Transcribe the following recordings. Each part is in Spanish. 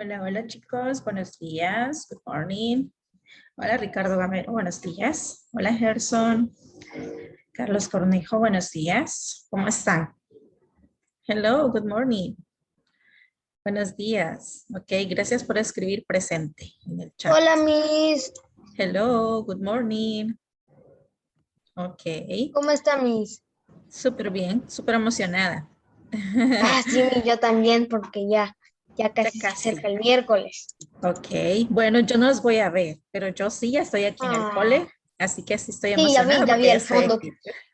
Hola, hola chicos, buenos días, good morning. Hola Ricardo Gamero, buenos días. Hola Gerson, Carlos Cornejo, buenos días. ¿Cómo están? Hello, good morning. Buenos días. Ok, gracias por escribir presente en el chat. Hola, Miss. Hello, good morning. Ok, ¿Cómo está, Miss? súper bien, súper emocionada. Ah, sí, Miss, yo también, porque ya Ya casi se casi. acerca el miércoles. Ok, bueno, yo no los voy a ver, pero yo sí ya estoy aquí en el Ah, cole, así que sí estoy sí, emocionada ya porque vi ya estoy aquí.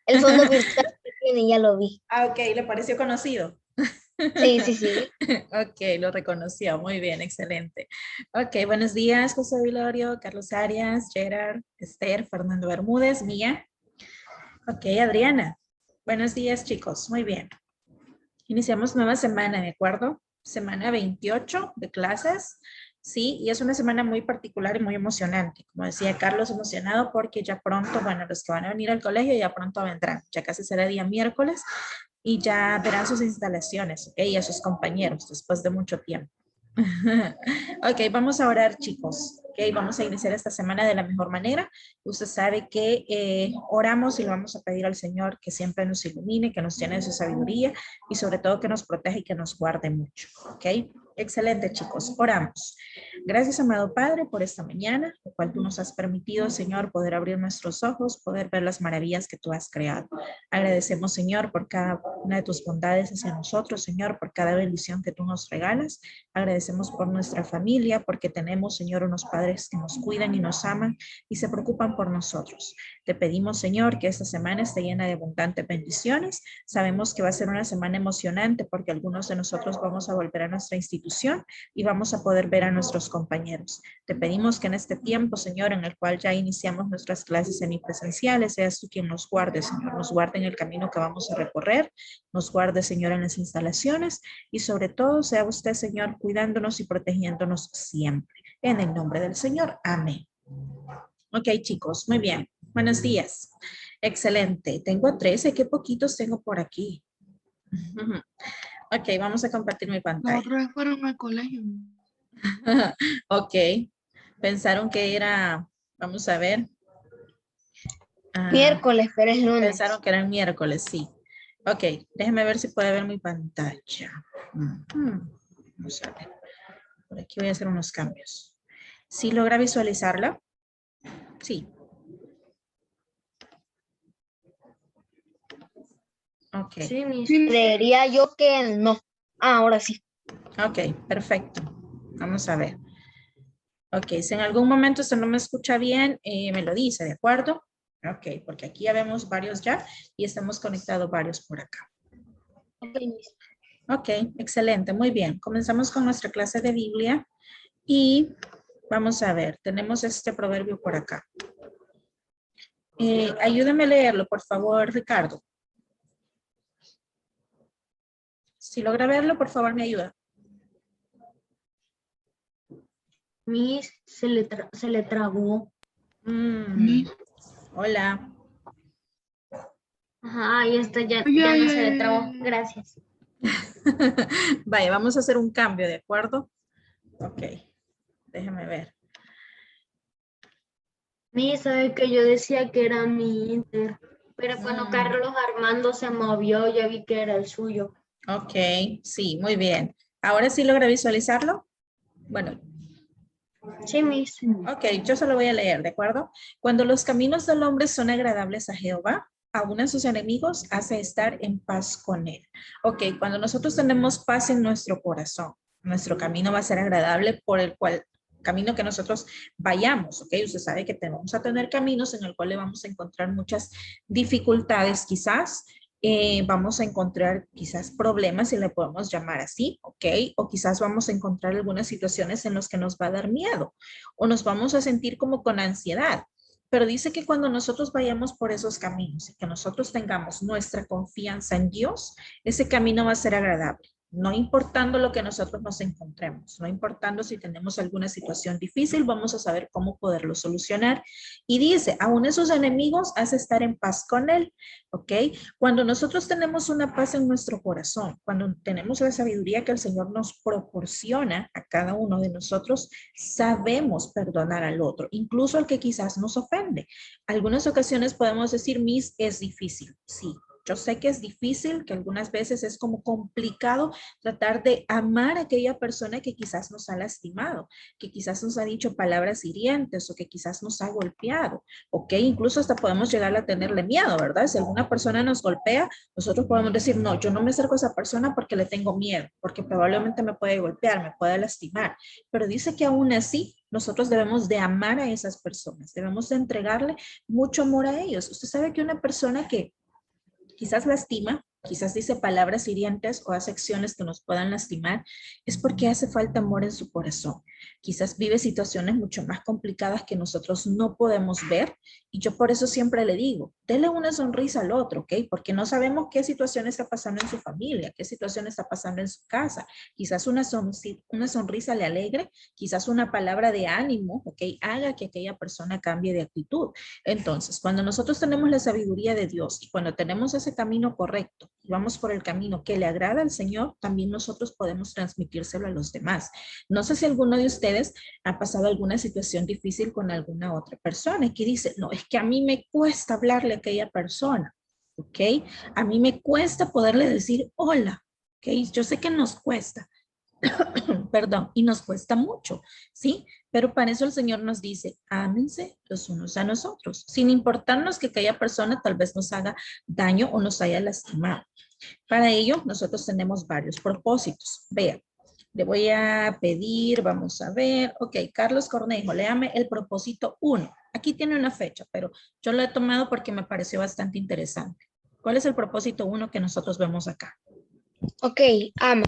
el fondo virtual que tiene, ya lo vi. Ah, ok, ¿le pareció conocido? Sí, sí, sí. Ok, lo reconoció. Muy bien, excelente. Ok, buenos días, José Vilorio, Carlos Arias, Gerard, Esther, Fernando Bermúdez, Mía. Ok, Adriana. Buenos días, chicos. Muy bien. Iniciamos nueva semana, ¿de acuerdo? Semana 28 de clases. Sí, y es una semana muy particular y muy emocionante. Como decía Carlos, emocionado porque ya pronto, bueno, los que van a venir al colegio ya pronto vendrán. Ya casi será día miércoles y ya verán sus instalaciones, ¿ok? Y a sus compañeros después de mucho tiempo. Ok, vamos a orar, chicos. Ok, vamos a iniciar esta semana de la mejor manera. Usted sabe que oramos y le vamos a pedir al Señor que siempre nos ilumine, que nos llene de su sabiduría y sobre todo que nos proteja y que nos guarde mucho. Ok, excelente, chicos. Oramos. Gracias, amado Padre, por esta mañana, lo cual tú nos has permitido, Señor, poder abrir nuestros ojos, poder ver las maravillas que tú has creado. Agradecemos, Señor, por cada una de tus bondades hacia nosotros, Señor, por cada bendición que tú nos regalas. Agradecemos por nuestra familia, porque tenemos, Señor, unos padres que nos cuidan y nos aman y se preocupan por nosotros. Te pedimos, Señor, que esta semana esté llena de abundantes bendiciones. Sabemos que va a ser una semana emocionante porque algunos de nosotros vamos a volver a nuestra institución y vamos a poder ver a nuestros compañeros. Te pedimos que en este tiempo, Señor, en el cual ya iniciamos nuestras clases semipresenciales, seas tú quien nos guarde, Señor, nos guarde en el camino que vamos a recorrer, nos guarde, Señor, en las instalaciones y sobre todo sea usted, Señor, cuidándonos y protegiéndonos siempre. En el nombre del Señor. Amén. Ok, chicos, muy bien. Buenos días. Excelente. Tengo 13. Qué poquitos tengo por aquí. Ok, vamos a compartir mi pantalla. Nosotros fueron al colegio. Ok. Pensaron que era, vamos a ver. Miércoles, pero es Pensaron lunes. que era el miércoles, sí. Ok, déjenme ver si puede ver mi pantalla. Vamos a ver. Por aquí voy a hacer unos cambios. ¿Sí logra visualizarla? Sí. Ok. Sí, Miss. Creería yo que no. Ah, ahora sí. Ok, perfecto. Vamos a ver. Ok, si en algún momento usted no me escucha bien, me lo dice, ¿de acuerdo? Ok, porque aquí ya vemos varios ya y estamos conectados varios por acá. Ok, Miss. Ok, excelente, muy bien. Comenzamos con nuestra clase de Biblia y vamos a ver, tenemos este proverbio por acá. Ayúdame a leerlo, por favor, Ricardo. Si logra verlo, por favor, me ayuda. Miss, se le trabó. Hola. Ajá, ahí está, ya Ay, no ay, se le ay, trabó. ay. Gracias. Vaya, vamos a hacer un cambio, ¿de acuerdo? Ok, déjame ver. Miss, sabe que yo decía que era mi Inter, pero cuando Carlos Armando se movió, ya vi que era el suyo. Ok, sí, muy bien. ¿Ahora sí logra visualizarlo? Bueno, Sí, Miss. ok, yo se lo voy a leer, ¿de acuerdo? Cuando los caminos del hombre son agradables a Jehová, aún a sus enemigos hace estar en paz con él. Ok, cuando nosotros tenemos paz en nuestro corazón, nuestro camino va a ser agradable por el cual camino que nosotros vayamos, ¿ok? Usted sabe que vamos a tener caminos en el cual le vamos a encontrar muchas dificultades quizás, vamos a encontrar quizás problemas, si le podemos llamar así, ¿ok? O quizás vamos a encontrar algunas situaciones en las que nos va a dar miedo o nos vamos a sentir como con ansiedad. Pero dice que cuando nosotros vayamos por esos caminos y que nosotros tengamos nuestra confianza en Dios, ese camino va a ser agradable. no importando lo que nosotros nos encontremos, no importando si tenemos alguna situación difícil, vamos a saber cómo poderlo solucionar. Y dice, aún esos enemigos, hace estar en paz con él, ¿ok? Cuando nosotros tenemos una paz en nuestro corazón, cuando tenemos la sabiduría que el Señor nos proporciona a cada uno de nosotros, sabemos perdonar al otro, incluso al que quizás nos ofende. Algunas ocasiones podemos decir, Miss, es difícil, sí. Yo sé que es difícil, que algunas veces es como complicado tratar de amar a aquella persona que quizás nos ha lastimado, que quizás nos ha dicho palabras hirientes o que quizás nos ha golpeado, ¿ok? Incluso hasta podemos llegar a tenerle miedo, ¿verdad? Si alguna persona nos golpea, nosotros podemos decir, no, yo no me acerco a esa persona porque le tengo miedo, porque probablemente me puede golpear, me puede lastimar. Pero dice que aún así, nosotros debemos de amar a esas personas, debemos de entregarle mucho amor a ellos. Usted sabe que una persona que quizás lastima, quizás dice palabras hirientes o hace acciones que nos puedan lastimar, es porque hace falta amor en su corazón. Quizás vive situaciones mucho más complicadas que nosotros no podemos ver y yo por eso siempre le digo, dele una sonrisa al otro, ¿ok? Porque no sabemos qué situación está pasando en su familia, qué situación está pasando en su casa. Quizás una sonrisa le alegre, quizás una palabra de ánimo, ¿ok? Haga que aquella persona cambie de actitud. Entonces, cuando nosotros tenemos la sabiduría de Dios y cuando tenemos ese camino correcto, y vamos por el camino que le agrada al Señor, también nosotros podemos transmitírselo a los demás. No sé si alguno de ustedes ha pasado alguna situación difícil con alguna otra persona y que dice, no, es que a mí me cuesta hablarle a aquella persona, ¿ok? A mí me cuesta poderle decir hola, ¿ok? Yo sé que nos cuesta, perdón, y nos cuesta mucho, ¿sí? Pero para eso el Señor nos dice, ámense los unos a nosotros, sin importarnos que aquella persona tal vez nos haga daño o nos haya lastimado. Para ello, nosotros tenemos varios propósitos. Vean, le voy a pedir, vamos a ver, ok, Carlos Cornejo, léame el propósito 1. Aquí tiene una fecha, pero yo lo he tomado porque me pareció bastante interesante. ¿Cuál es el propósito 1 que nosotros vemos acá? Ok, ama.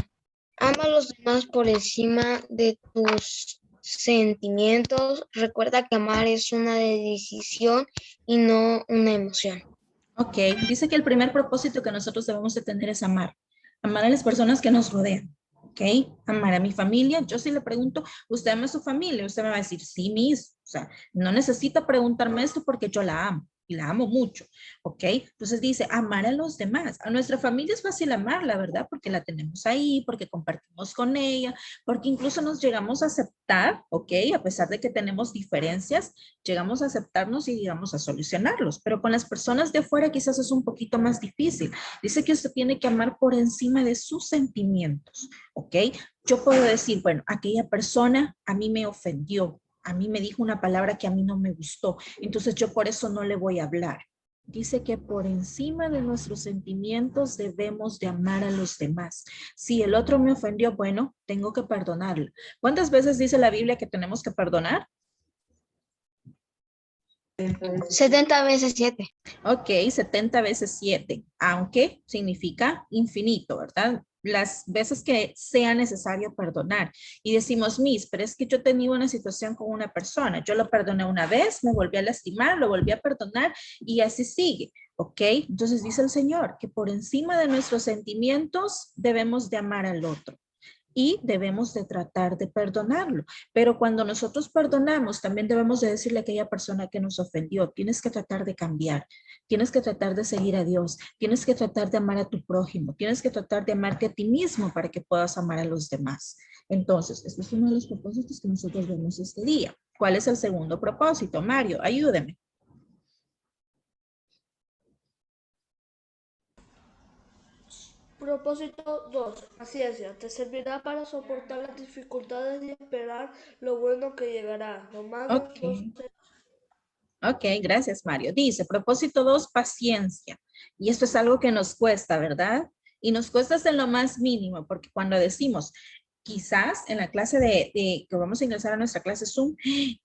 Ama a los demás por encima de tus sentimientos. Recuerda que amar es una decisión y no una emoción. Ok, dice que el primer propósito que nosotros debemos de tener es amar. Amar a las personas que nos rodean. Ok, amar a mi familia. Yo sí le pregunto, ¿usted ama a su familia? Usted me va a decir, sí, Miss. O sea, no necesita preguntarme esto porque yo la amo y la amo mucho. Ok, entonces dice, amar a los demás. A nuestra familia es fácil amar, la verdad, porque la tenemos ahí, porque compartimos con ella, porque incluso nos llegamos a aceptar, ok, a pesar de que tenemos diferencias, llegamos a aceptarnos y llegamos a solucionarlos, pero con las personas de afuera quizás es un poquito más difícil. Dice que usted tiene que amar por encima de sus sentimientos, ¿ok? Yo puedo decir, bueno, aquella persona a mí me ofendió, a mí me dijo una palabra que a mí no me gustó, entonces yo por eso no le voy a hablar. Dice que por encima de nuestros sentimientos debemos de amar a los demás. Si el otro me ofendió, bueno, tengo que perdonarlo. ¿Cuántas veces dice la Biblia que tenemos que perdonar? 70 veces 7. Ok, 70 veces 7, aunque significa infinito, ¿verdad? Las veces que sea necesario perdonar. Y decimos, Miss, pero es que yo tenía una situación con una persona. Yo lo perdoné una vez, me volví a lastimar, lo volví a perdonar y así sigue. ¿Ok? Entonces dice el Señor que por encima de nuestros sentimientos debemos de amar al otro y debemos de tratar de perdonarlo. Pero cuando nosotros perdonamos, también debemos de decirle a aquella persona que nos ofendió, tienes que tratar de cambiar, tienes que tratar de seguir a Dios, tienes que tratar de amar a tu prójimo, tienes que tratar de amarte a ti mismo para que puedas amar a los demás. Entonces, este es uno de los propósitos que nosotros vemos este día. ¿Cuál es el segundo propósito? Mario, ayúdeme. Propósito 2. Paciencia. Te servirá para soportar las dificultades y esperar lo bueno que llegará. Romanos Ok. 12. Ok, gracias, Mario. Dice, propósito 2, paciencia. Y esto es algo que nos cuesta, ¿verdad? Y nos cuesta hasta en lo más mínimo, porque cuando decimos, quizás en la clase que vamos a ingresar a nuestra clase Zoom,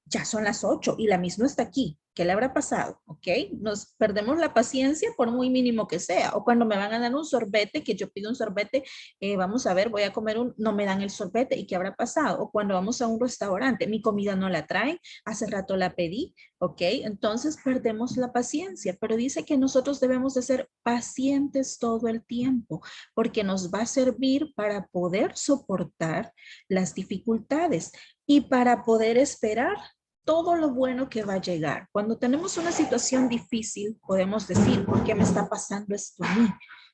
ya son las 8 y la misma está aquí. ¿Qué le habrá pasado? ¿Ok? Nos perdemos la paciencia por muy mínimo que sea. O cuando me van a dar un sorbete, que yo pido un sorbete, vamos a ver, voy a comer no me dan el sorbete. ¿Y qué habrá pasado? O cuando vamos a un restaurante, mi comida no la traen, hace rato la pedí, ¿ok? Entonces perdemos la paciencia, pero dice que nosotros debemos de ser pacientes todo el tiempo, porque nos va a servir para poder soportar las dificultades y para poder esperar todo lo bueno que va a llegar. Cuando tenemos una situación difícil, podemos decir, ¿por qué me está pasando esto a mí?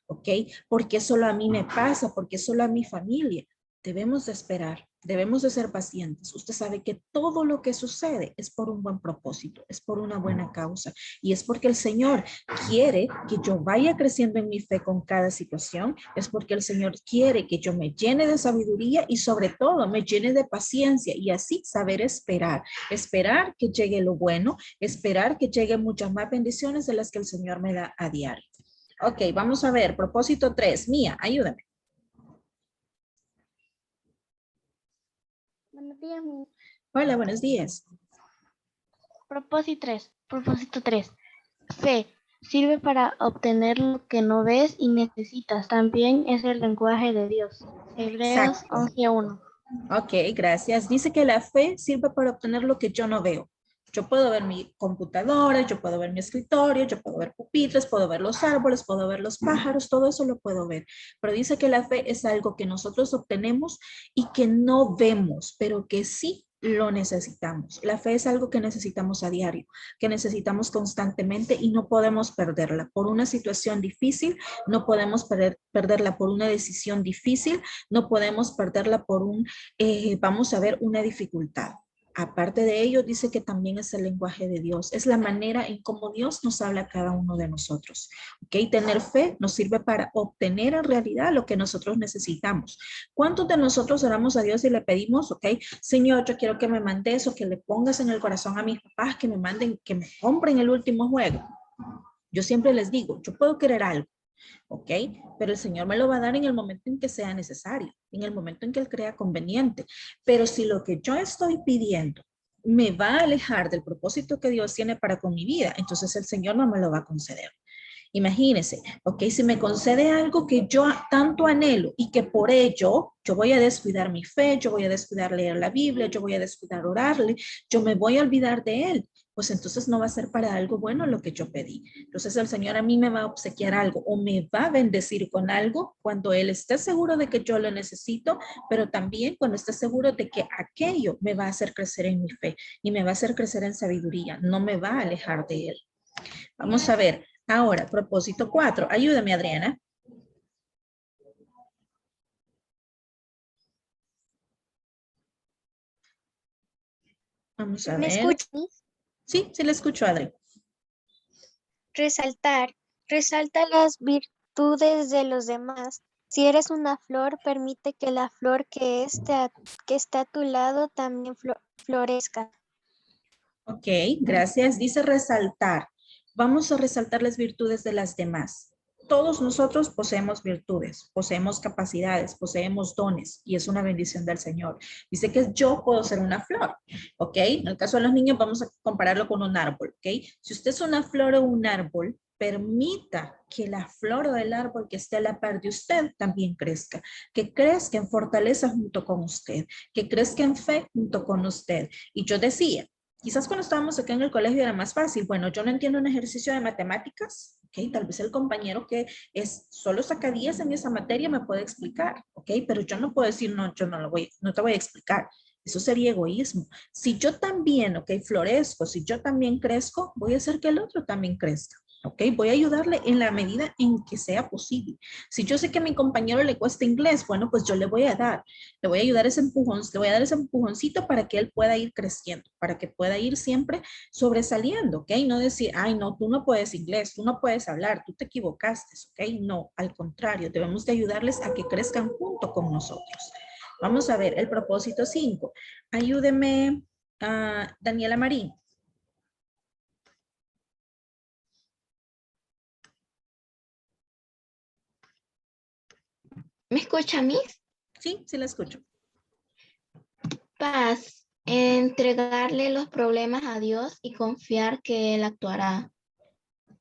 ¿Ok? ¿Por qué solo a mí me pasa? ¿Por qué solo a mi familia? Debemos de esperar, debemos de ser pacientes. Usted sabe que todo lo que sucede es por un buen propósito, es por una buena causa y es porque el Señor quiere que yo vaya creciendo en mi fe con cada situación, es porque el Señor quiere que yo me llene de sabiduría y sobre todo me llene de paciencia y así saber esperar, esperar que llegue lo bueno, esperar que lleguen muchas más bendiciones de las que el Señor me da a diario. Ok, vamos a ver, propósito 3. Mía, ayúdame. Buenos días, Hola, buenos días. Propósito 3. Fe. Sirve para obtener lo que no ves y necesitas. También es el lenguaje de Dios. Hebreos Exacto. 11:1. Ok, gracias. Dice que la fe sirve para obtener lo que yo no veo. Yo puedo ver mi computadora, yo puedo ver mi escritorio, yo puedo ver pupitres, puedo ver los árboles, puedo ver los pájaros, todo eso lo puedo ver. Pero dice que la fe es algo que nosotros obtenemos y que no vemos, pero que sí lo necesitamos. La fe es algo que necesitamos a diario, que necesitamos constantemente y no podemos perderla. Por una situación difícil, no podemos perderla por una decisión difícil, no podemos perderla por vamos a ver, una dificultad. Aparte de ello, dice que también es el lenguaje de Dios, es la manera en cómo Dios nos habla a cada uno de nosotros. ¿Ok? Tener fe nos sirve para obtener en realidad lo que nosotros necesitamos. ¿Cuántos de nosotros oramos a Dios y le pedimos, ok, Señor, yo quiero que me mandes o que le pongas en el corazón a mis papás que me manden, que me compren el último juego? Yo siempre les digo, yo puedo querer algo, ¿ok? Pero el Señor me lo va a dar en el momento en que sea necesario, en el momento en que Él crea conveniente. Pero si lo que yo estoy pidiendo me va a alejar del propósito que Dios tiene para con mi vida, entonces el Señor no me lo va a conceder. Imagínense, ok, si me concede algo que yo tanto anhelo y que por ello yo voy a descuidar mi fe, yo voy a descuidar leer la Biblia, yo voy a descuidar orarle, yo me voy a olvidar de él, pues entonces no va a ser para algo bueno lo que yo pedí. Entonces el Señor a mí me va a obsequiar algo o me va a bendecir con algo cuando Él esté seguro de que yo lo necesito, pero también cuando esté seguro de que aquello me va a hacer crecer en mi fe y me va a hacer crecer en sabiduría, no me va a alejar de Él. Vamos a ver. Ahora, propósito 4. Ayúdame, Adriana. Vamos a ¿Me ver. escuchas? Sí, sí le escucho, Adri. Resaltar. Resalta las virtudes de los demás. Si eres una flor, permite que la flor que está a tu lado también florezca. Ok, gracias. Dice resaltar. Vamos a resaltar las virtudes de las demás. Todos nosotros poseemos virtudes, poseemos capacidades, poseemos dones y es una bendición del Señor. Dice que yo puedo ser una flor, ¿ok? En el caso de los niños vamos a compararlo con un árbol, ¿ok? Si usted es una flor o un árbol, permita que la flor o el árbol que esté a la par de usted también crezca, que crezca en fortaleza junto con usted, que crezca en fe junto con usted. Y yo decía, quizás cuando estábamos acá en el colegio era más fácil. Bueno, yo no entiendo un ejercicio de matemáticas, ¿ok? Tal vez el compañero que solo saca 10 en esa materia me puede explicar, ¿ok? Pero yo no puedo decir, no, yo no te voy a explicar. Eso sería egoísmo. Si yo también, ¿ok? Florezco, si yo también crezco, voy a hacer que el otro también crezca. ¿Ok? Voy a ayudarle en la medida en que sea posible. Si yo sé que a mi compañero le cuesta inglés, bueno, pues yo le voy a dar, le voy a ayudar ese empujón, le voy a dar ese empujoncito para que él pueda ir creciendo, para que pueda ir siempre sobresaliendo, ¿ok? No decir, ay, no, tú no puedes inglés, tú no puedes hablar, tú te equivocaste, ¿ok? No, al contrario, debemos de ayudarles a que crezcan junto con nosotros. Vamos a ver el propósito 5. Ayúdeme, Daniela Marín. ¿Me escucha a mí? Sí, sí la escucho. Paz. Entregarle los problemas a Dios y confiar que Él actuará.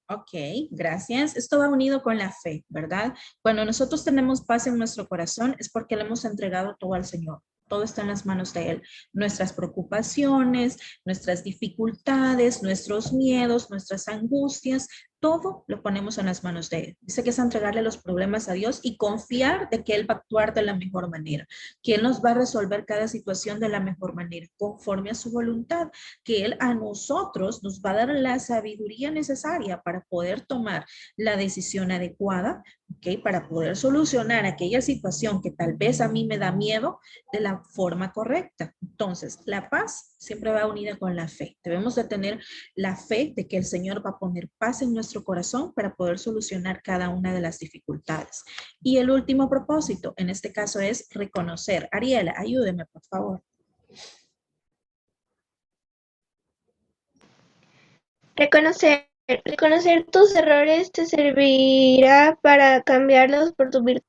Ok, gracias. Esto va unido con la fe, ¿verdad? Cuando nosotros tenemos paz en nuestro corazón es porque le hemos entregado todo al Señor. Todo está en las manos de Él. Nuestras preocupaciones, nuestras dificultades, nuestros miedos, nuestras angustias, todo lo ponemos en las manos de Él. Dice que es entregarle los problemas a Dios y confiar de que Él va a actuar de la mejor manera, que Él nos va a resolver cada situación de la mejor manera, conforme a su voluntad, que Él a nosotros nos va a dar la sabiduría necesaria para poder tomar la decisión adecuada, ¿ok? Para poder solucionar aquella situación que tal vez a mí me da miedo de la forma correcta. Entonces, la paz siempre va unida con la fe. Debemos de tener la fe de que el Señor va a poner paz en nuestro corazón para poder solucionar cada una de las dificultades. Y el último propósito, en este caso, es reconocer. Ariela, ayúdeme, por favor. Reconocer tus errores te servirá para cambiarlos por tu virtud.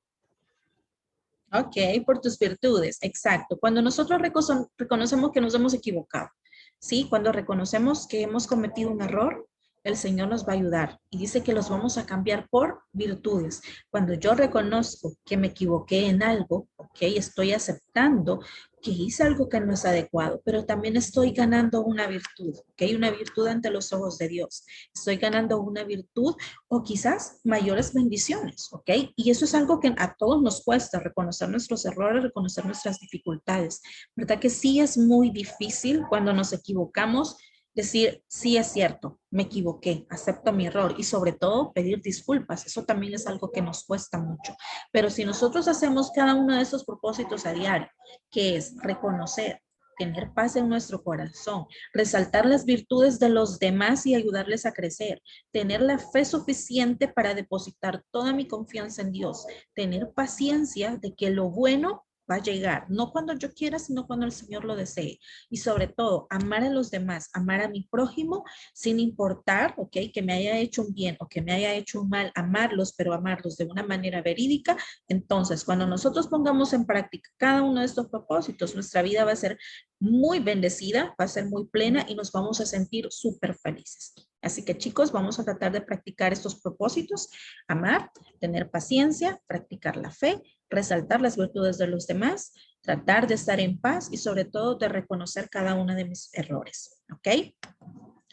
Ok, por tus virtudes, exacto. Cuando nosotros reconocemos que nos hemos equivocado, ¿sí? Cuando reconocemos que hemos cometido un error, el Señor nos va a ayudar y dice que los vamos a cambiar por virtudes. Cuando yo reconozco que me equivoqué en algo, ok, estoy aceptando que hice algo que no es adecuado, pero también estoy ganando una virtud, ok, una virtud ante los ojos de Dios. Estoy ganando una virtud o quizás mayores bendiciones, ¿ok? Y eso es algo que a todos nos cuesta, reconocer nuestros errores, reconocer nuestras dificultades, ¿verdad? Que sí es muy difícil cuando nos equivocamos decir, sí es cierto, me equivoqué, acepto mi error y sobre todo pedir disculpas. Eso también es algo que nos cuesta mucho. Pero si nosotros hacemos cada uno de esos propósitos a diario, que es reconocer, tener paz en nuestro corazón, resaltar las virtudes de los demás y ayudarles a crecer, tener la fe suficiente para depositar toda mi confianza en Dios, tener paciencia de que lo bueno va a llegar, no cuando yo quiera, sino cuando el Señor lo desee. Y sobre todo, amar a los demás, amar a mi prójimo, sin importar, ok, que me haya hecho un bien o que me haya hecho un mal, amarlos, pero amarlos de una manera verídica. Entonces, cuando nosotros pongamos en práctica cada uno de estos propósitos, nuestra vida va a ser muy bendecida, va a ser muy plena y nos vamos a sentir súper felices. Así que chicos, vamos a tratar de practicar estos propósitos, amar, tener paciencia, practicar la fe, resaltar las virtudes de los demás, tratar de estar en paz y sobre todo de reconocer cada uno de mis errores. ¿Ok?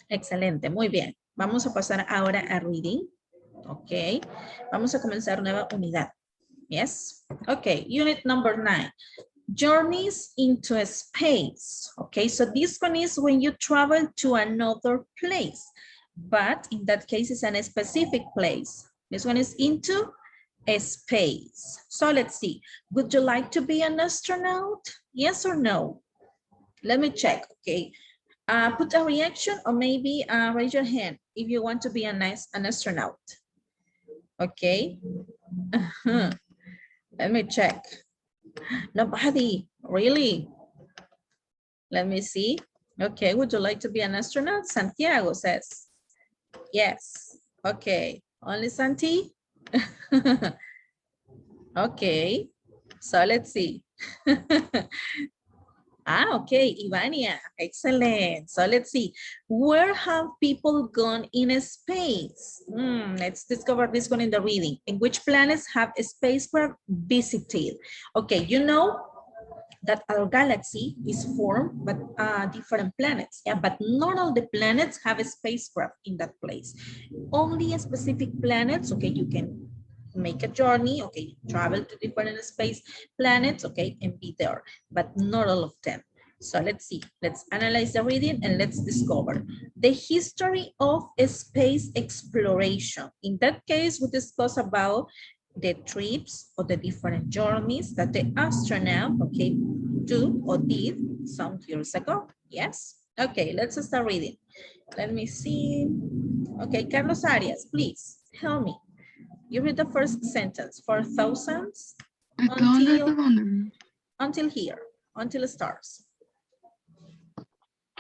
Excelente, muy bien. Vamos a pasar ahora a reading. ¿Ok? Vamos a comenzar nueva unidad. Yes? Ok, unit number 9. Journeys into space. Okay, so this one is when you travel to another place, but in that case it's a specific place. This one is into a space. So let's see, would you like to be an astronaut? Yes or no? Let me check, okay. Put a reaction or maybe raise your hand if you want to be an astronaut. Okay. Let me check. Nobody, really? Let me see. Okay, would you like to be an astronaut? Santiago says, yes. Okay, only Santi? Okay, so let's see. Okay, Ivania, excellent. So let's see, where have people gone in space? Let's discover this one in the reading. In which planets have a spacecraft visited? Okay, you know that our galaxy is formed by different planets, yeah, but not all the planets have a spacecraft in that place. Only specific planets, okay, you can make a journey, okay, travel to different space planets, okay, and be there, but not all of them. So let's see, let's analyze the reading and let's discover the history of space exploration. In that case, we discuss about the trips or the different journeys that the astronaut, okay, do or did some years ago. Yes? Okay, let's start reading. Let me see. Okay, Carlos Arias, please help me. You read the first sentence. For thousands until here, until it starts.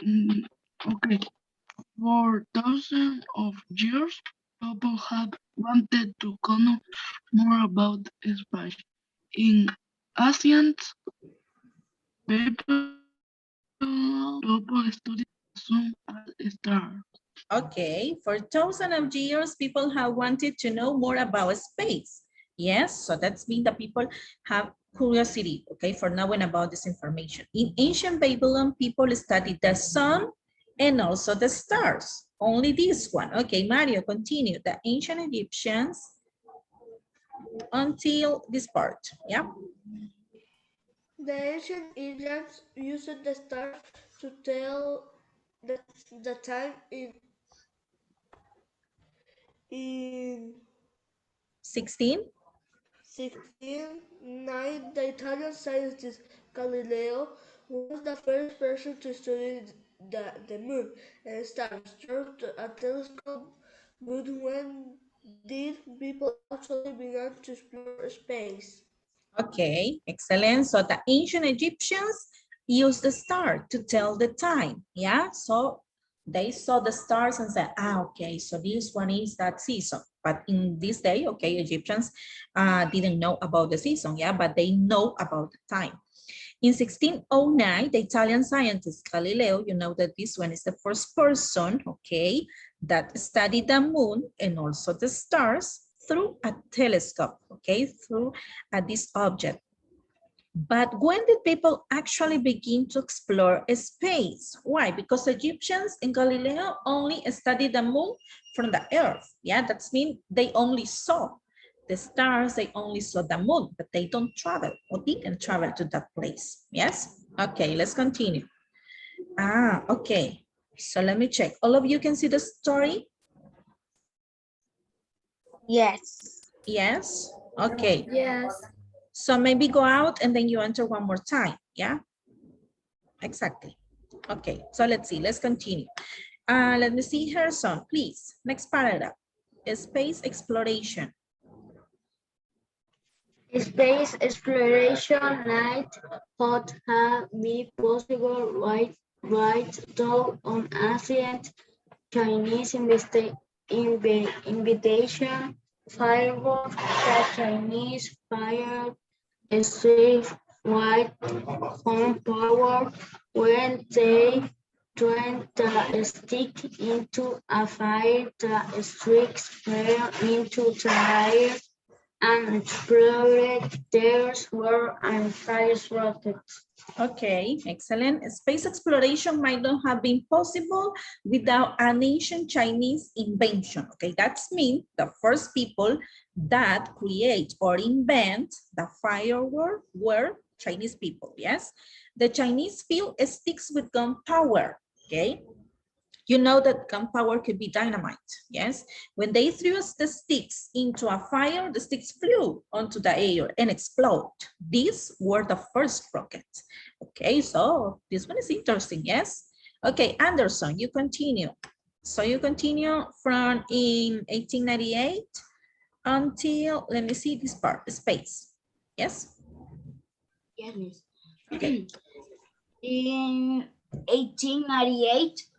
Okay. For thousands of years, people have wanted to know more about space. In ancient people People study the sun and stars. Okay, for thousands of years, people have wanted to know more about space. Yes, so that's mean that people have curiosity, okay, for knowing about this information. In ancient Babylon, people studied the sun and also the stars. Only this one. Okay, Mario, continue. The ancient Egyptians until this part, yeah? The ancient Egyptians used the stars to tell the time in 16? 1609. The Italian scientist Galileo was the first person to study the moon and stars through a telescope. But when did people actually begin to explore space? Okay, excellent. So the ancient Egyptians used the star to tell the time. Yeah, so they saw the stars and said, okay, so this one is that season. But in this day, okay, Egyptians didn't know about the season, yeah, but they know about the time. In 1609, the Italian scientist Galileo, you know that this one is the first person, okay, that studied the moon and also the stars through a telescope, okay, through this object. But when did people actually begin to explore space? Why? Because Egyptians and Galileo only studied the moon from the earth. Yeah, that's mean they only saw the stars, they only saw the moon, but they don't travel or didn't travel to that place. Yes? Okay, let's continue. Okay. So let me check. All of you can see the story? Yes. Yes? Okay. Yes. So maybe go out and then you enter one more time. Yeah? Exactly. Okay, so let's see. Let's continue. Let me see her son, please. Next paragraph. Space exploration. Space exploration might not have been possible right though on ancient Chinese invitation firework the Chinese fired a safe white home power when they turned the stick into a fire, the sticks fell into the air and exploded. Theirs were and fires rockets. Okay, excellent. Space exploration might not have been possible without an ancient Chinese invention. Okay, that's mean the first people that create or invent the firework were Chinese people, yes? The Chinese filled sticks with gunpowder, okay? You know that gunpowder could be dynamite, yes? When they threw the sticks into a fire, the sticks flew onto the air and exploded. These were the first rockets. Okay, so this one is interesting, yes? Okay, Anderson, you continue. So you continue from in 1898 until, let me see this part, space. Yes? Yes, miss. Okay. In 1898,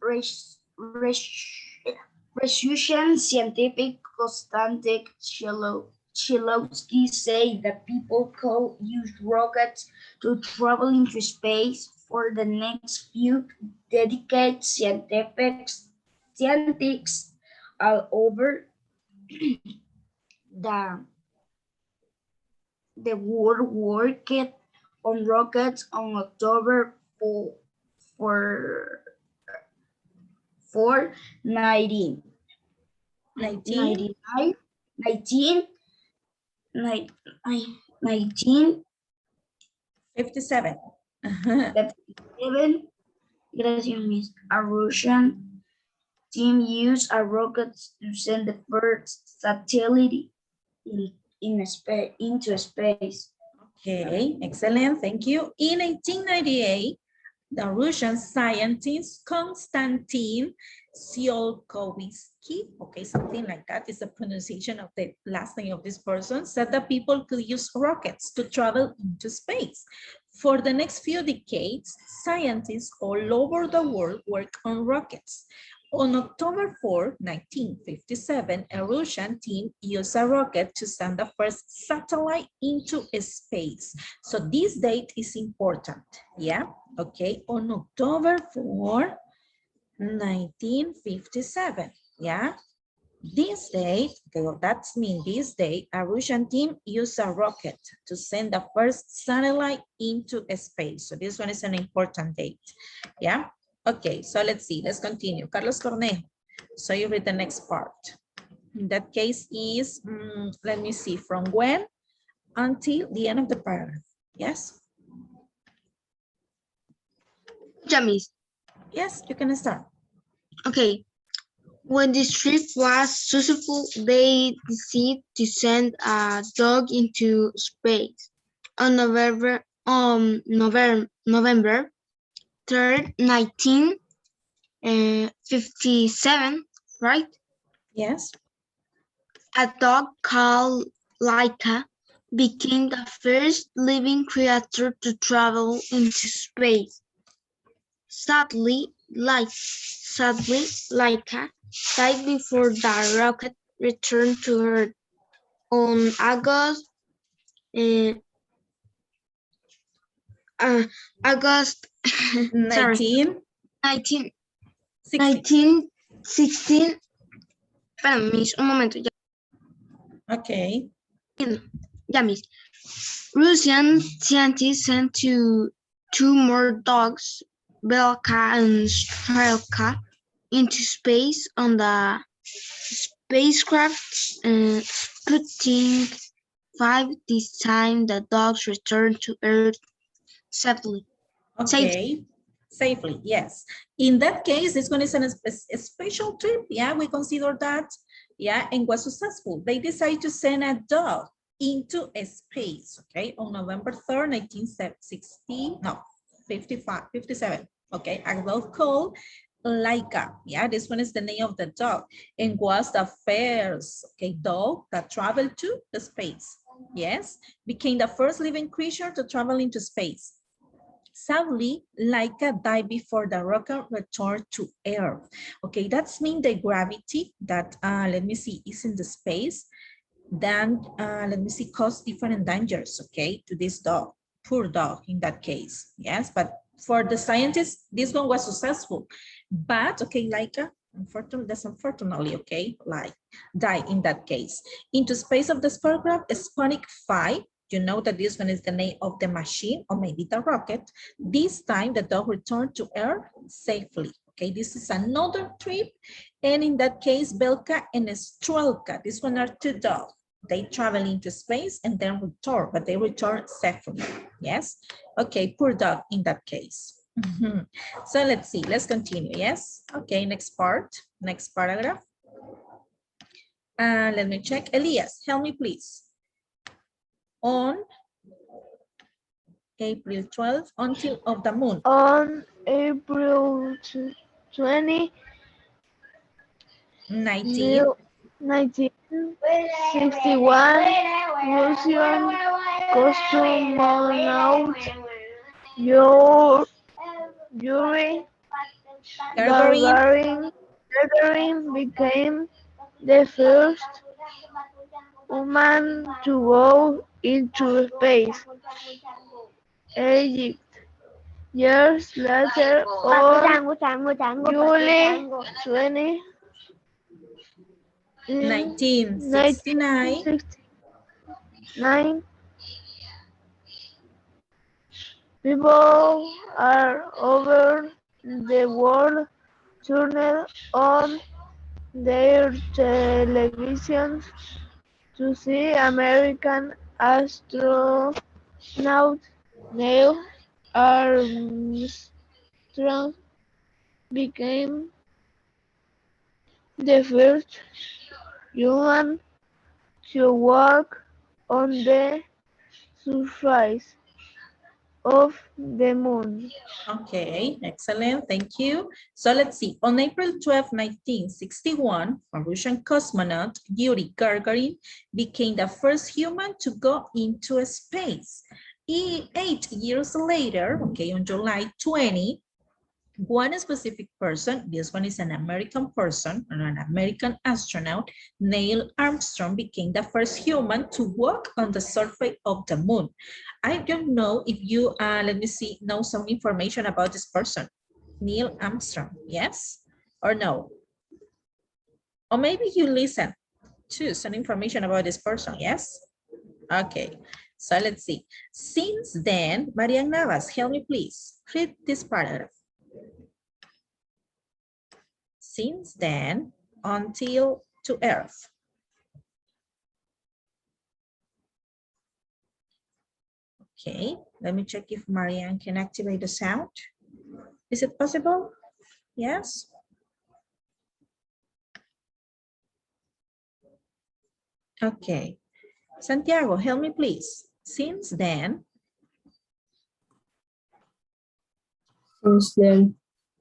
Russian scientific Konstantin Shilowsky said that people could use rockets to travel into space. For the next few decades, scientists all over the world worked on rockets on October 4, 19. 19? 57. 1957, gracias, Miss. A Russian team used a rocket to send the first satellite into space. Okay, excellent, thank you. In 1898, the Russian scientist Konstantin Tsiolkovsky, okay, something like that is the pronunciation of the last name of this person, said that people could use rockets to travel into space. For the next few decades, scientists all over the world work on rockets. On October 4, 1957, a Russian team used a rocket to send the first satellite into space. So this date is important, yeah? Okay, on October 4, 1957, yeah? This date, okay, well, that means this day, a Russian team used a rocket to send the first satellite into space. So this one is an important date, yeah? Okay, so let's see, let's continue. Carlos Cornejo, so you read the next part. In that case is, let me see, from when until the end of the paragraph, yes? Yeah, miss. Yes, you can start. Okay. When this trip was successful, they decided to send a dog into space. On November 3rd, 1957, right? Yes. A dog called Laika became the first living creature to travel into space. Sadly, Laika died before the rocket returned to Earth on August sorry, 1916. Espérame, miss, un momento. Okay. Ya, miss. Russian scientists sent two more dogs, Belka and Strelka, into space on the spacecraft Sputnik 5. This time, the dogs returned to Earth safely. Okay. Safely, yes. In that case, this one is a special trip. Yeah, we consider that. Yeah, and was successful. They decided to send a dog into space. Okay, on November 3rd, 57. Okay, a dog called Laika. Yeah, this one is the name of the dog, and was the first dog that traveled to the space. Yes, became the first living creature to travel into space. Sadly, Laika died before the rocket returned to Earth. Okay, that's mean the gravity that, let me see, is in the space. Then, let me see, cause different dangers, okay, to this dog, poor dog in that case. Yes, but for the scientists, this one was successful. But, okay, Laika, unfortunately, okay, like, died in that case. Into space of the spacecraft, Sputnik 5. You know that this one is the name of the machine or maybe the rocket. This time the dog returned to Earth safely. Okay, this is another trip. And in that case, Belka and Strelka, this one are two dogs. They travel into space and then return, but they return safely. Yes. Okay, poor dog in that case. So let's see, let's continue. Yes. Okay, next part, next paragraph. Let me check. Elias, help me please. On April 12th, until of the moon. On April 20, 1961, Russian cosmonaut Yuri Gagarin became the first woman to go into space. 8 years later, on July 20, 1969. People are over the world turned on their televisions to see American astronaut Neil Armstrong became the first human to walk on the surface of the moon. Okay, excellent, thank you. So let's see, on April 12, 1961, a Russian cosmonaut, Yuri Gagarin, became the first human to go into space. 8 years later, okay, on July 20, One specific person, this one is an American person, or an American astronaut, Neil Armstrong became the first human to walk on the surface of the moon. I don't know if you, let me see, know some information about this person. Neil Armstrong, yes or no? Or maybe you listen to some information about this person, yes? Okay, so let's see. Since then, Marian Navas, help me please. Read this paragraph. Since then, until to Earth. Okay, let me check if Marianne can activate the sound. Is it possible? Yes. Okay. Santiago, help me please. Since then. Since then,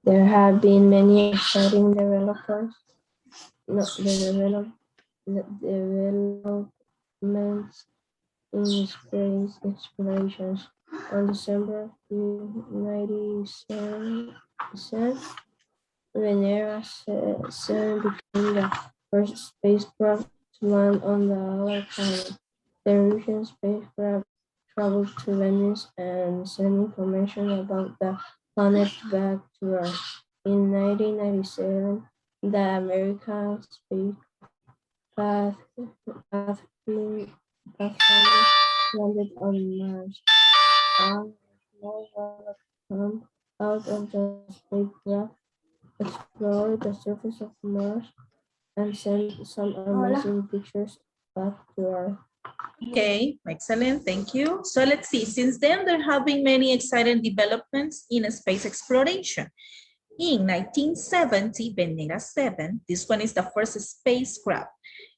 there have been many exciting developments in space explorations. On December 1997, Venera 7 became the first spacecraft to land on the other planet. The Russian spacecraft traveled to Venus and sent information about the planet back to Earth. In 1997, the American Pathfinder landed on Mars. A small rocket come out of the spacecraft, explored the surface of Mars, and sent some amazing pictures back to Earth. Okay, excellent, thank you. So let's see, since then there have been many exciting developments in space exploration. In 1970, Venera 7, this one is the first spacecraft.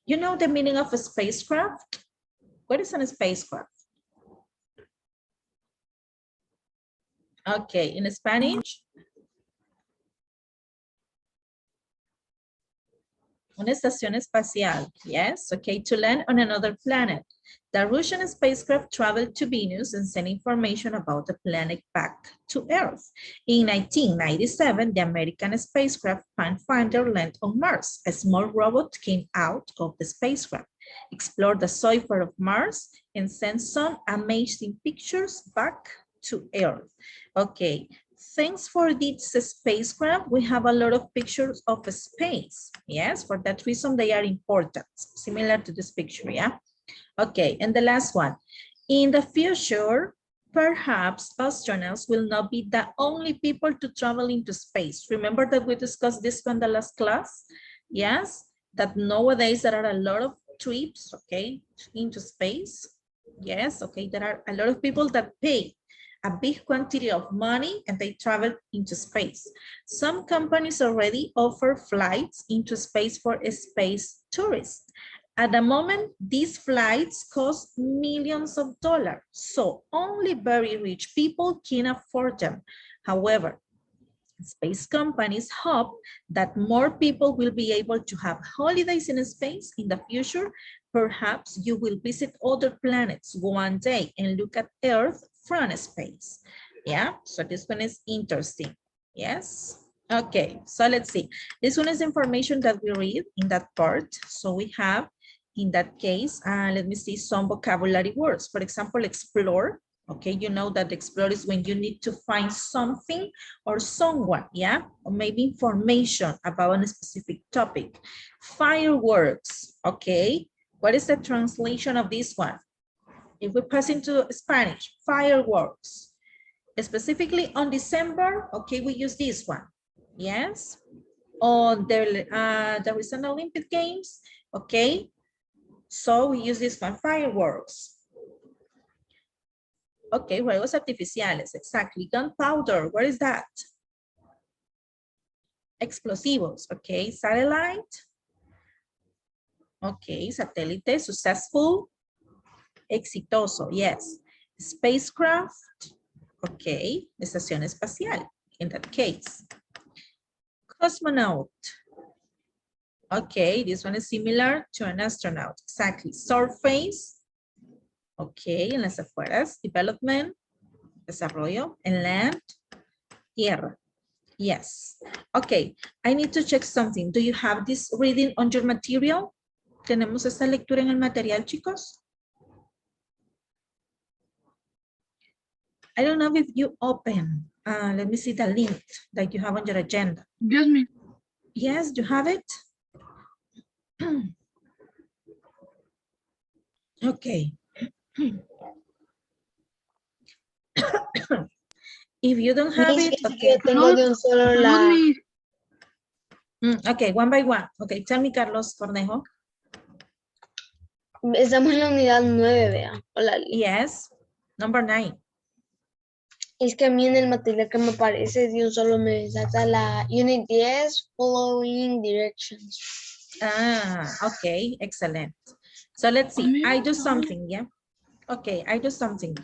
You know the meaning of a spacecraft? What is a spacecraft? Okay, in Spanish. Una estación espacial, yes, okay, to land on another planet. The Russian spacecraft traveled to Venus and sent information about the planet back to Earth. In 1997, the American spacecraft Pathfinder landed on Mars. A small robot came out of the spacecraft, explored the surface of Mars, and sent some amazing pictures back to Earth. Okay, thanks for this spacecraft, we have a lot of pictures of space. Yes, for that reason, they are important, similar to this picture, yeah? Okay, and the last one. In the future, perhaps astronauts will not be the only people to travel into space. Remember that we discussed this in the last class? Yes, that nowadays there are a lot of trips, okay, into space. Yes, okay, there are a lot of people that pay a big quantity of money and they travel into space. Some companies already offer flights into space for space tourists. At the moment, these flights cost millions of dollars, so only very rich people can afford them. However, space companies hope that more people will be able to have holidays in space in the future. Perhaps you will visit other planets one day and look at Earth from space. Yeah, so this one is interesting. Yes. Okay, so let's see. This one is information that we read in that part. So we have, in that case, let me see some vocabulary words. For example, explore. Okay, you know that explore is when you need to find something or someone, yeah? Or maybe information about a specific topic. Fireworks, okay? What is the translation of this one? If we pass into Spanish, fireworks. Specifically on December, okay, we use this one, yes? On the recent Olympic Games, okay? So we use this one, fireworks. Okay, juegos artificiales, exactly. Gunpowder, what is that? Explosivos, okay. Satellite. Okay, satélite, successful. Exitoso, yes. Spacecraft, okay. Estación espacial, in that case. Cosmonaut. Okay, this one is similar to an astronaut, exactly. Surface, okay, en las afueras. Development, desarrollo. En land, tierra. Yes. Okay, I need to check something. Do you have this reading on your material? ¿Tenemos esta lectura en el material, chicos? I don't know if you open. Let me see the link that you have on your agenda. Yes, me. Yes, you have it? Okay. If you don't have Miss, it, fíjese que okay. yo tengo de un solo la... Okay, one by one. Okay, tell me, Carlos Cornejo. Estamos en la unidad 9, vea. Hola, Yes, number 9. es que a mí en el material que me aparece de un solo me salta la unit 10, following directions. Okay, excellent. So let's see. I do something, yeah? Okay, I do something.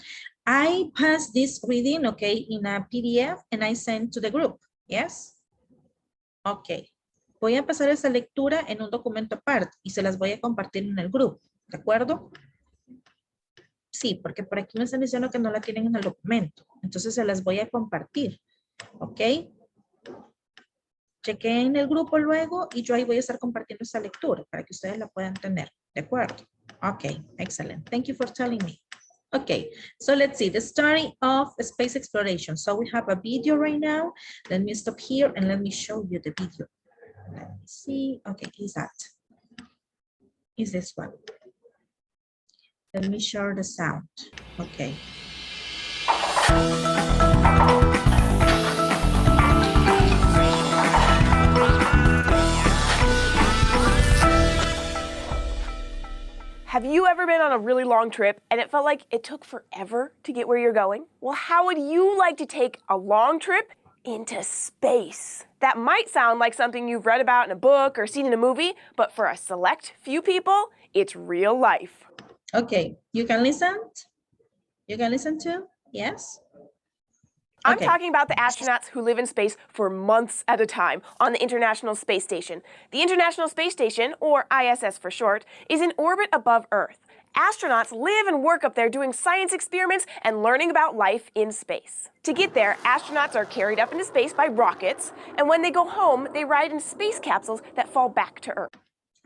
I pass this reading, okay, in a PDF and I send to the group, yes? Okay. Voy a pasar esa lectura en un documento aparte y se las voy a compartir en el grupo, ¿de acuerdo? Sí, porque por aquí me están diciendo que no la tienen en el documento. Entonces se las voy a compartir, ¿ok? Chequeen en el grupo luego y yo ahí voy a estar compartiendo esa lectura para que ustedes la puedan tener, ¿de acuerdo? Ok, excellent. Thank you for telling me. Okay, so let's see the story of space exploration. So we have a video right now. Let me stop here and let me show you the video. Let me see. Okay, is that? Is this one? Let me share the sound. Okay. Have you ever been on a really long trip and it felt like it took forever to get where you're going? Well, how would you like to take a long trip into space? That might sound like something you've read about in a book or seen in a movie, but for a select few people, it's real life. Okay, you can listen? You can listen to? Yes? I'm Okay. talking about the astronauts who live in space for months at a time on the International Space Station. The International Space Station, or ISS for short, is in orbit above Earth. Astronauts live and work up there doing science experiments and learning about life in space. To get there, astronauts are carried up into space by rockets, and when they go home, they ride in space capsules that fall back to Earth.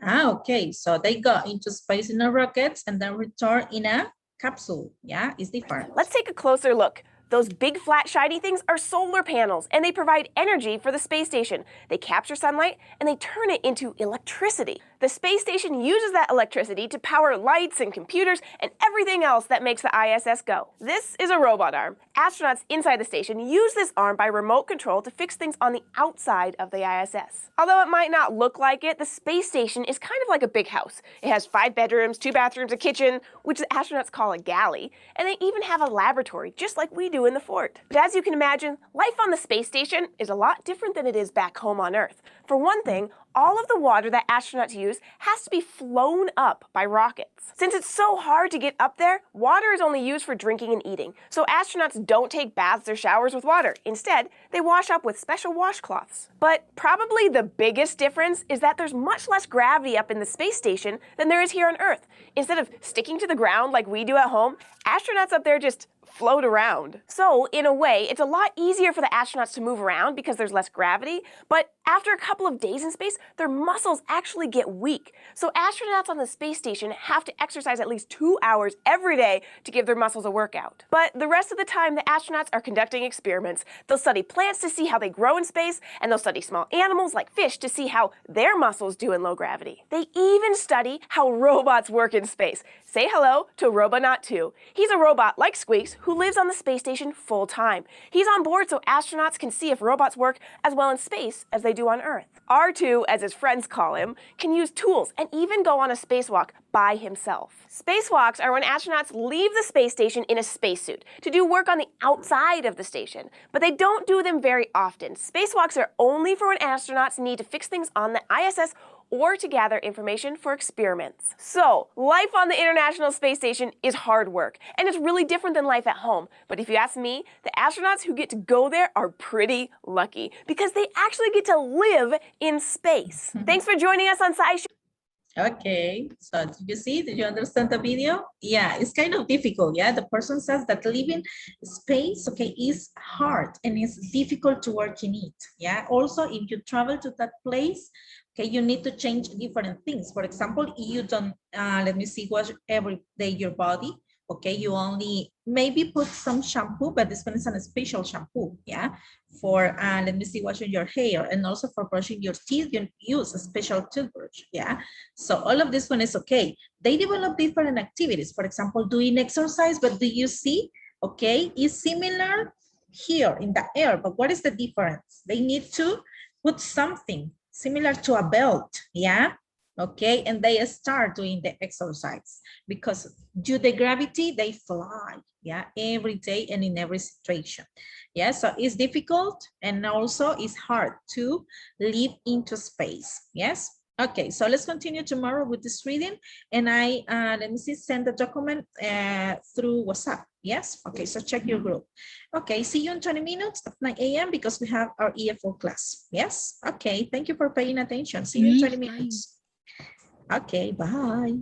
Okay, so they go into space in a rocket and then return in a capsule. Yeah, it's different. Let's take a closer look. Those big flat shiny things are solar panels and they provide energy for the space station. They capture sunlight and they turn it into electricity. The space station uses that electricity to power lights and computers and everything else that makes the ISS go. This is a robot arm. Astronauts inside the station use this arm by remote control to fix things on the outside of the ISS. Although it might not look like it, the space station is kind of like a big house. It has 5 bedrooms, 2 bathrooms, a kitchen, which the astronauts call a galley, and they even have a laboratory, just like we do in the fort. But as you can imagine, life on the space station is a lot different than it is back home on Earth. For one thing, all of the water that astronauts use has to be flown up by rockets. Since it's so hard to get up there, water is only used for drinking and eating, so astronauts don't take baths or showers with water. Instead, they wash up with special washcloths. But probably the biggest difference is that there's much less gravity up in the space station than there is here on Earth. Instead of sticking to the ground like we do at home, astronauts up there just float around. So, in a way, it's a lot easier for the astronauts to move around because there's less gravity, but after a couple of days in space, their muscles actually get weak. So astronauts on the space station have to exercise at least 2 hours every day to give their muscles a workout. But the rest of the time, the astronauts are conducting experiments. They'll study plants to see how they grow in space, and they'll study small animals like fish to see how their muscles do in low gravity. They even study how robots work in space. Say hello to Robonaut 2. He's a robot like Squeaks who lives on the space station full time. He's on board so astronauts can see if robots work as well in space as they do on Earth. R2, as his friends call him, can use tools and even go on a spacewalk by himself. Spacewalks are when astronauts leave the space station in a spacesuit to do work on the outside of the station, but they don't do them very often. Spacewalks are only for when astronauts need to fix things on the ISS or to gather information for experiments. So, life on the International Space Station is hard work, and it's really different than life at home. But if you ask me, the astronauts who get to go there are pretty lucky because they actually get to live in space. Thanks for joining us on SciShow. Okay, so did you see? Did you understand the video? Yeah, it's kind of difficult. Yeah, the person says that living space, okay, is hard and it's difficult to work in it. Yeah, also if you travel to that place, okay, you need to change different things. For example, you don't, let me see, wash every day your body. Okay, you only maybe put some shampoo, but this one is a special shampoo, yeah, for, let me see, washing your hair, and also for brushing your teeth, you use a special toothbrush, yeah. So all of this one is okay. They develop different activities. For example, doing exercise, but do you see, okay, is similar here in the air, but what is the difference? They need to put something similar to a belt, yeah? Okay, and they start doing the exercise because due to gravity, they fly, yeah, every day and in every situation. Yeah, so it's difficult and also it's hard to live into space, yes? Okay, so let's continue tomorrow with this reading, and I, let me see, send the document through WhatsApp, yes? Okay, so check your group. Okay, see you in 20 minutes at 9 a.m. because we have our EFO class, yes? Okay, thank you for paying attention. See you in 20 minutes. Okay, bye.